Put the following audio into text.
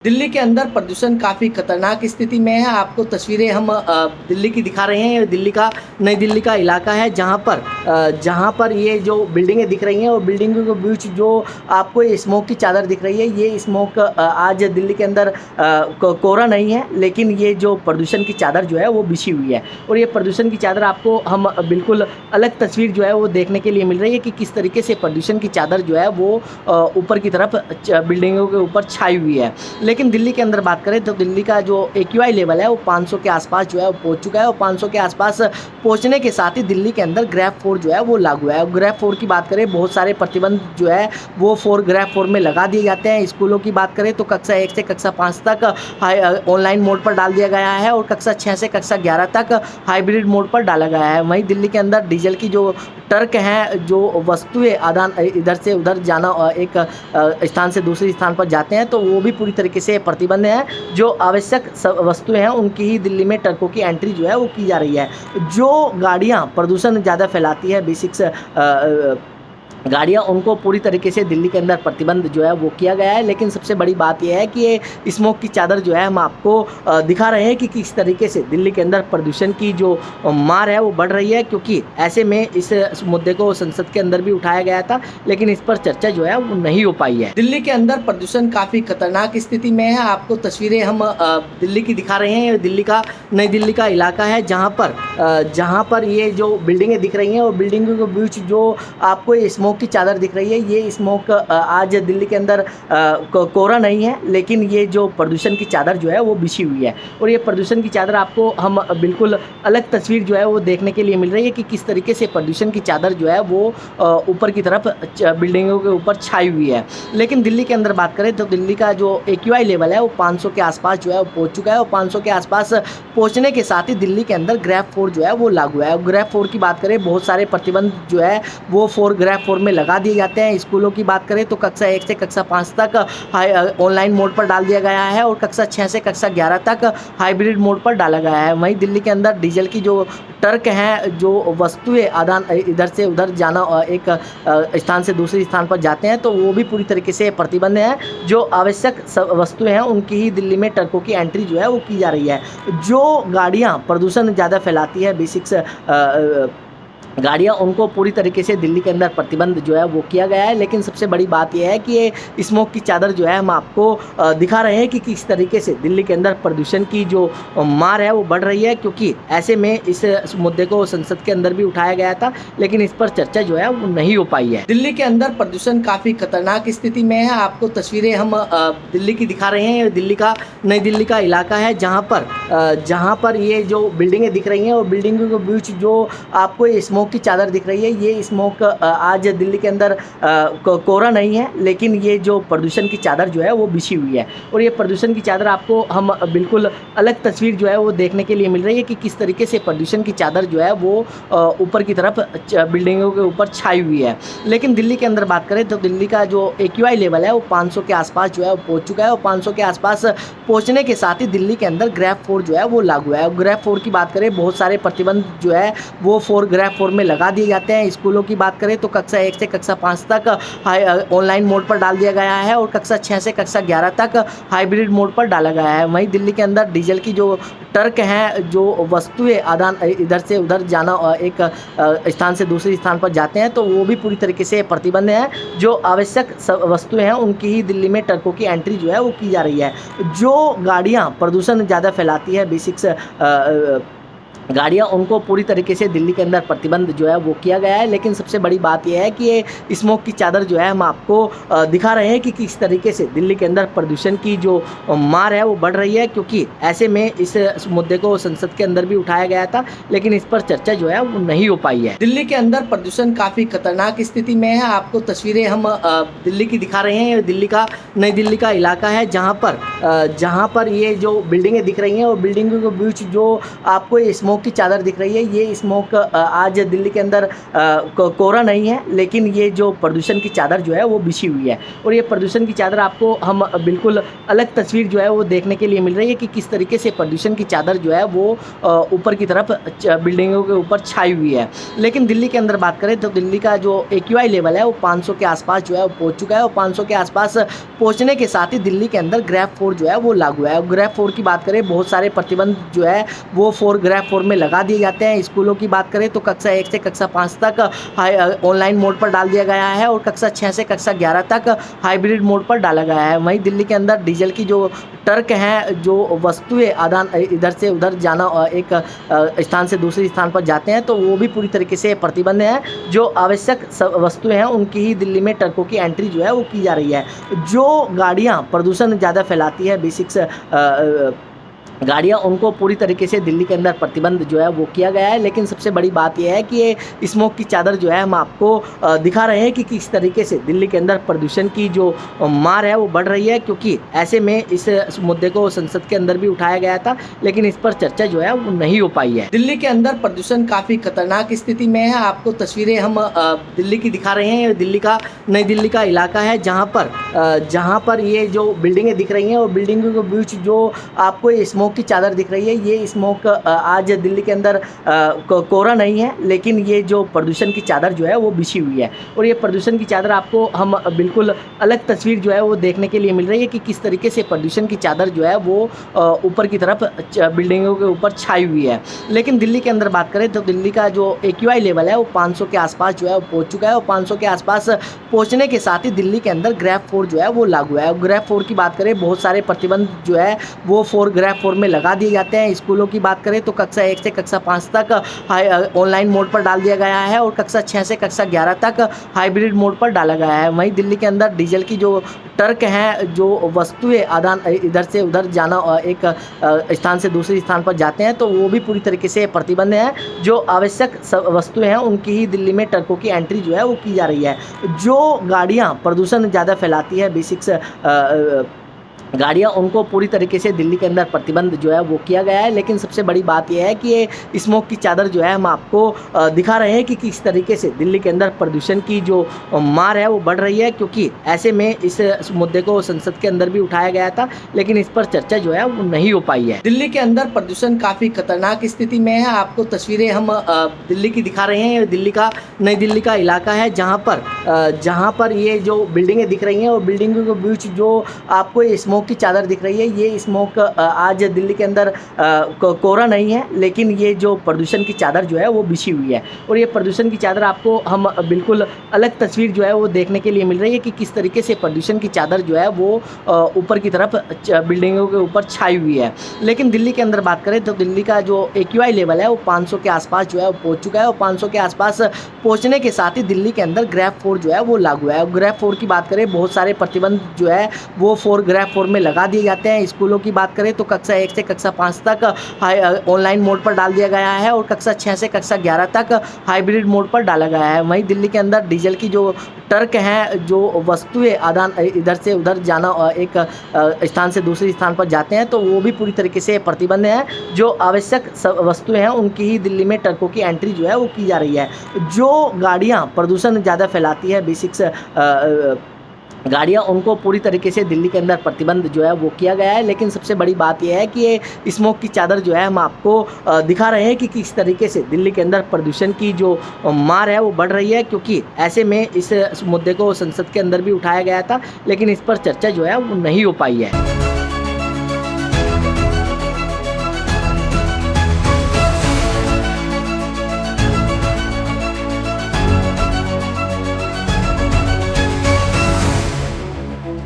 दिल्ली के अंदर प्रदूषण काफ़ी खतरनाक स्थिति में है। आपको तस्वीरें हम दिल्ली की दिखा रहे हैं। ये दिल्ली का नई दिल्ली का इलाका है जहाँ पर ये जो बिल्डिंगें दिख रही हैं और बिल्डिंगों के बीच जो आपको ये स्मोक की चादर दिख रही है, ये स्मोक आज दिल्ली के अंदर कोहरा नहीं है, लेकिन ये जो प्रदूषण की चादर जो है वो बिछी हुई है। और ये प्रदूषण की चादर आपको हम बिल्कुल अलग तस्वीर जो है वो देखने के लिए मिल रही है कि किस तरीके से प्रदूषण की चादर जो है वो ऊपर की तरफ बिल्डिंगों के ऊपर छाई हुई है। लेकिन दिल्ली के अंदर बात करें तो दिल्ली का जो AQI लेवल है वो 500 के आसपास जो है वो पहुंच चुका है। और 500 के आसपास पहुंचने के साथ ही दिल्ली के अंदर ग्रेफ 4 जो है वो लागू है। और ग्रेफ 4 की बात करें, बहुत सारे प्रतिबंध जो है वो ग्रेफ 4 में लगा दिए जाते हैं। स्कूलों की बात करें तो कक्षा 1 से कक्षा 5 तक ऑनलाइन मोड पर डाल दिया गया है और कक्षा 6 से कक्षा 11 तक हाइब्रिड मोड पर डाला गया है। वहीं दिल्ली के अंदर डीजल की जो ट्रक हैं, जो वस्तुएं आदान इधर से उधर जाना एक स्थान से दूसरे स्थान पर जाते हैं, तो वो भी पूरी तरीके से प्रतिबंध है। जो आवश्यक वस्तुएं हैं उनकी ही दिल्ली में ट्रकों की एंट्री जो है वो की जा रही है। जो गाड़ियां प्रदूषण ज़्यादा फैलाती है, B6 गाड़ियाँ, उनको पूरी तरीके से दिल्ली के अंदर प्रतिबंध जो है वो किया गया है। लेकिन सबसे बड़ी बात यह है कि ये स्मोक की चादर जो है हम आपको दिखा रहे हैं कि किस तरीके से दिल्ली के अंदर प्रदूषण की जो मार है वो बढ़ रही है। क्योंकि ऐसे में इस मुद्दे को संसद के अंदर भी उठाया गया था, लेकिन इस पर चर्चा जो है वो नहीं हो पाई है। दिल्ली के अंदर प्रदूषण काफ़ी खतरनाक स्थिति में है। आपको तस्वीरें हम दिल्ली की दिखा रहे हैं। दिल्ली का नई दिल्ली का इलाका है जहाँ पर ये जो बिल्डिंगें दिख रही हैं और बिल्डिंगों के बीच जो आपको ये स्मोक की चादर दिख रही है, ये स्मोक आज दिल्ली के अंदर कोहरा नहीं है, लेकिन ये जो प्रदूषण की चादर जो है वो बिछी हुई है। और ये प्रदूषण की चादर आपको हम बिल्कुल अलग तस्वीर जो है वो देखने के लिए मिल रही है कि किस तरीके से प्रदूषण की चादर जो है वो ऊपर की तरफ बिल्डिंगों के ऊपर छाई हुई है। लेकिन दिल्ली के अंदर बात करें तो दिल्ली का जो AQI लेवल है वो 500 के आसपास जो है वो पहुंच चुका है। और 500 के आसपास पहुंचने के साथ ही दिल्ली के अंदर ग्रेफ 4 जो है वो लागू है। और ग्रेफ 4 की बात करें, बहुत सारे प्रतिबंध जो है वो ग्रेफ 4 में लगा दिए जाते हैं। स्कूलों की बात करें तो कक्षा 1 से कक्षा 5 तक ऑनलाइन मोड पर डाल दिया गया है और कक्षा 6 से कक्षा 11 तक हाइब्रिड मोड पर डाला गया है। वहीं दिल्ली के अंदर डीजल की जो ट्रक हैं, जो वस्तुएं आदान इधर से उधर जाना एक स्थान से दूसरे स्थान पर जाते हैं, तो वो भी पूरी तरीके से प्रतिबंध है। जो आवश्यक वस्तुएं हैं उनकी ही दिल्ली में ट्रकों की एंट्री जो है वो की जा रही है। जो गाड़ियाँ प्रदूषण ज़्यादा फैलाती है, B6 गाड़ियाँ, उनको पूरी तरीके से दिल्ली के अंदर प्रतिबंध जो है वो किया गया है। लेकिन सबसे बड़ी बात यह है कि ये स्मोक की चादर जो है हम आपको दिखा रहे हैं कि किस तरीके से दिल्ली के अंदर प्रदूषण की जो मार है वो बढ़ रही है। क्योंकि ऐसे में इस मुद्दे को संसद के अंदर भी उठाया गया था, लेकिन इस पर चर्चा जो है वो नहीं हो पाई है। दिल्ली के अंदर प्रदूषण काफ़ी खतरनाक स्थिति में है। आपको तस्वीरें हम दिल्ली की दिखा रहे हैं। दिल्ली का नई दिल्ली का इलाका है जहाँ पर ये जो बिल्डिंगें दिख रही हैं और बिल्डिंगों के बीच जो आपको ये स्मोक की चादर दिख रही है, ये स्मोक आज दिल्ली के अंदर कोहरा नहीं है, लेकिन ये जो प्रदूषण की चादर जो है वो बिछी हुई है। और ये प्रदूषण की चादर आपको हम बिल्कुल अलग तस्वीर जो है वो देखने के लिए मिल रही है कि किस तरीके से प्रदूषण की चादर जो है वो ऊपर की तरफ बिल्डिंगों के ऊपर छाई हुई है। लेकिन दिल्ली के अंदर बात करें तो दिल्ली का जो AQI लेवल है वो 500 के आसपास जो है वो पहुंच चुका है। और 500 के आसपास पहुंचने के साथ ही दिल्ली के अंदर ग्रेफ 4 जो है वो लागू है। और ग्रेफ 4 की बात करें, बहुत सारे प्रतिबंध जो है वो ग्रेफ 4 में लगा दिए जाते हैं। स्कूलों की बात करें तो कक्षा 1 से कक्षा 5 तक ऑनलाइन मोड पर डाल दिया गया है और कक्षा 6 से कक्षा 11 तक हाइब्रिड मोड पर डाला गया है। वहीं दिल्ली के अंदर डीजल की जो ट्रक हैं, जो वस्तुएं आदान इधर से उधर जाना एक स्थान से दूसरे स्थान पर जाते हैं, तो वो भी पूरी तरीके से प्रतिबंध है। जो आवश्यक वस्तुएं हैं उनकी ही दिल्ली में ट्रकों की एंट्री जो है वो की जा रही है। जो गाड़ियाँ प्रदूषण ज़्यादा फैलाती है, B6 गाड़ियाँ, उनको पूरी तरीके से दिल्ली के अंदर प्रतिबंध जो है वो किया गया है। लेकिन सबसे बड़ी बात यह है कि ये स्मोक की चादर जो है हम आपको दिखा रहे हैं कि किस तरीके से दिल्ली के अंदर प्रदूषण की जो मार है वो बढ़ रही है। क्योंकि ऐसे में इस मुद्दे को संसद के अंदर भी उठाया गया था, लेकिन इस पर चर्चा जो है वो नहीं हो पाई है। दिल्ली के अंदर प्रदूषण काफ़ी खतरनाक स्थिति में है। आपको तस्वीरें हम दिल्ली की दिखा रहे हैं। दिल्ली का नई दिल्ली का इलाका है जहाँ पर ये जो बिल्डिंगें दिख रही हैं और बिल्डिंगों के बीच जो आपको ये स्मोक की चादर दिख रही है, ये स्मोक आज दिल्ली के अंदर कोहरा नहीं है, लेकिन ये जो प्रदूषण की चादर जो है वो बिछी हुई है। और ये प्रदूषण की चादर आपको हम बिल्कुल अलग तस्वीर जो है वो देखने के लिए मिल रही है कि किस तरीके से प्रदूषण की चादर जो है वो ऊपर की तरफ बिल्डिंगों के ऊपर छाई हुई है। लेकिन दिल्ली के अंदर बात करें तो दिल्ली का जो AQI लेवल है वो 500 के आसपास जो है वो पहुँच चुका है। और 500 के आसपास पहुँचने के साथ ही दिल्ली के अंदर ग्रैब 4 जो है वो लागू है। ग्रैब 4 की बात करें, बहुत सारे प्रतिबंध जो है वो ग्रैब 4 में लगा दिए जाते हैं। स्कूलों की बात करें तो कक्षा 1 से कक्षा 5 तक ऑनलाइन मोड पर डाल दिया गया है और कक्षा 6 से कक्षा 11 तक हाइब्रिड मोड पर डाला गया है। वहीं दिल्ली के अंदर डीजल की जो ट्रक हैं, जो वस्तुएं आदान इधर से उधर जाना एक स्थान से दूसरे स्थान पर जाते हैं, तो वो भी पूरी तरीके से प्रतिबंध है। जो आवश्यक वस्तुएं हैं उनकी ही दिल्ली में ट्रकों की एंट्री जो है वो की जा रही है। जो गाड़ियाँ प्रदूषण ज़्यादा फैलाती है, B6 गाड़ियाँ, उनको पूरी तरीके से दिल्ली के अंदर प्रतिबंध जो है वो किया गया है। लेकिन सबसे बड़ी बात यह है कि ये स्मोक की चादर जो है हम आपको दिखा रहे हैं कि किस तरीके से दिल्ली के अंदर प्रदूषण की जो मार है वो बढ़ रही है, क्योंकि ऐसे में इस मुद्दे को संसद के अंदर भी उठाया गया था, लेकिन इस पर चर्चा जो है वो नहीं हो पाई है। दिल्ली के अंदर प्रदूषण काफ़ी खतरनाक स्थिति में है। आपको तस्वीरें हम दिल्ली की दिखा रहे हैं। दिल्ली का नई दिल्ली का इलाका है, जहाँ पर ये जो बिल्डिंगें दिख रही हैं और बिल्डिंगों के बीच जो आपको स्मोक की चादर दिख रही है, ये स्मोक आज दिल्ली के अंदर कोहरा नहीं है, लेकिन ये जो प्रदूषण की चादर जो है वो बिछी हुई है। और ये प्रदूषण की चादर आपको हम बिल्कुल अलग तस्वीर जो है वो देखने के लिए मिल रही है कि किस तरीके से प्रदूषण की चादर जो है वो ऊपर की तरफ बिल्डिंगों के ऊपर छाई हुई है। लेकिन दिल्ली के अंदर बात करें तो दिल्ली का जो AQI लेवल है वो 500 के आसपास जो है वो पहुँच चुका है। और 500 के आसपास पहुँचने के साथ ही दिल्ली के अंदर ग्रैब 4 जो है वो लागू है। ग्रैब 4 की बात करें, बहुत सारे प्रतिबंध जो है वो ग्रैब 4 में लगा दिए जाते हैं। स्कूलों की बात करें तो कक्षा 1 से कक्षा 5 तक ऑनलाइन मोड पर डाल दिया गया है और कक्षा 6 से कक्षा 11 तक हाइब्रिड मोड पर डाला गया है। वहीं दिल्ली के अंदर डीजल की जो ट्रक हैं, जो वस्तुएं आदान इधर से उधर जाना एक स्थान से दूसरे स्थान पर जाते हैं, तो वो भी पूरी तरीके से प्रतिबंध है। जो आवश्यक वस्तुएं हैं उनकी ही दिल्ली में ट्रकों की एंट्री जो है वो की जा रही है। जो गाड़ियाँ प्रदूषण ज़्यादा फैलाती है, B6 गाड़ियाँ, उनको पूरी तरीके से दिल्ली के अंदर प्रतिबंध जो है वो किया गया है। लेकिन सबसे बड़ी बात यह है कि ये स्मोक की चादर जो है हम आपको दिखा रहे हैं कि किस तरीके से दिल्ली के अंदर प्रदूषण की जो मार है वो बढ़ रही है, क्योंकि ऐसे में इस मुद्दे को संसद के अंदर भी उठाया गया था, लेकिन इस पर चर्चा जो है वो नहीं हो पाई है। दिल्ली के अंदर प्रदूषण काफ़ी खतरनाक स्थिति में है। आपको तस्वीरें हम दिल्ली की दिखा रहे हैं। दिल्ली का नई दिल्ली का इलाका है, जहाँ पर ये जो बिल्डिंगें दिख रही हैं और बिल्डिंगों के बीच जो आपको स्मोक की चादर दिख रही है, ये स्मोक आज दिल्ली के अंदर कोहरा नहीं है, लेकिन ये जो प्रदूषण की चादर जो है वो बिछी हुई है। और ये प्रदूषण की चादर आपको हम बिल्कुल अलग तस्वीर जो है वो देखने के लिए मिल रही है कि किस तरीके से प्रदूषण की चादर जो है वो ऊपर की तरफ बिल्डिंगों के ऊपर छाई हुई है। लेकिन दिल्ली के अंदर बात करें तो दिल्ली का जो AQI लेवल है वो 500 के आसपास जो है वो पहुँच चुका है। और 500 के आसपास पहुँचने के साथ ही दिल्ली के अंदर ग्रैब 4 जो है वो लागू है। ग्रैब 4 की बात करें, बहुत सारे प्रतिबंध जो है वो ग्रैब 4 में लगा दिए जाते हैं। स्कूलों की बात करें तो कक्षा 1 से कक्षा 5 तक ऑनलाइन मोड पर डाल दिया गया है और कक्षा 6 से कक्षा 11 तक हाइब्रिड मोड पर डाला गया है। वहीं दिल्ली के अंदर डीजल की जो ट्रक हैं, जो वस्तुएं आदान इधर से उधर जाना एक स्थान से दूसरे स्थान पर जाते हैं, तो वो भी पूरी तरीके से प्रतिबंध है। जो आवश्यक वस्तुएं हैं उनकी ही दिल्ली में ट्रकों की एंट्री जो है वो की जा रही है। जो गाड़ियाँ प्रदूषण ज़्यादा फैलाती है, B6 गाड़ियाँ, उनको पूरी तरीके से दिल्ली के अंदर प्रतिबंध जो है वो किया गया है। लेकिन सबसे बड़ी बात यह है कि ये स्मोक की चादर जो है हम आपको दिखा रहे हैं कि किस तरीके से दिल्ली के अंदर प्रदूषण की जो मार है वो बढ़ रही है, क्योंकि ऐसे में इस मुद्दे को संसद के अंदर भी उठाया गया था, लेकिन इस पर चर्चा जो है वो नहीं हो पाई है।